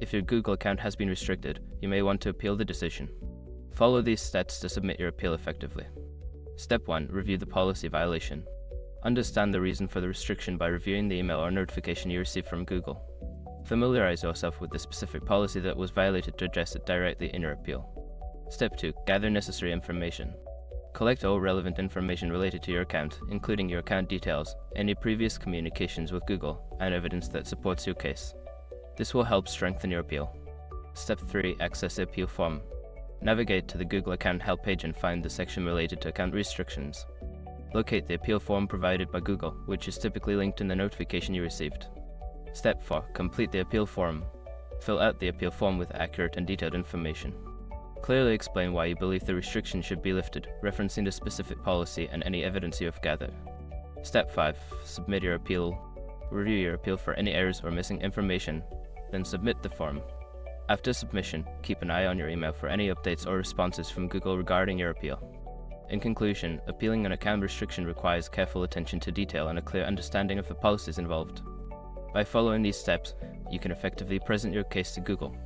If your Google account has been restricted, you may want to appeal the decision. Follow these steps to submit your appeal effectively. Step 1. Review the policy violation. Understand the reason for the restriction by reviewing the email or notification you received from Google. Familiarize yourself with the specific policy that was violated to address it directly in your appeal. Step 2. Gather necessary information. Collect all relevant information related to your account, including your account details, any previous communications with Google, and evidence that supports your case. This will help strengthen your appeal. Step 3. Access the appeal form. Navigate to the Google account help page and find the section related to account restrictions. Locate the appeal form provided by Google, which is typically linked in the notification you received. Step 4. Complete the appeal form. Fill out the appeal form with accurate and detailed information. Clearly explain why you believe the restriction should be lifted, referencing the specific policy and any evidence you have gathered. Step 5. Submit your appeal. Review your appeal for any errors or missing information, then submit the form. After submission, keep an eye on your email for any updates or responses from Google regarding your appeal. In conclusion, appealing an account restriction requires careful attention to detail and a clear understanding of the policies involved. By following these steps, you can effectively present your case to Google,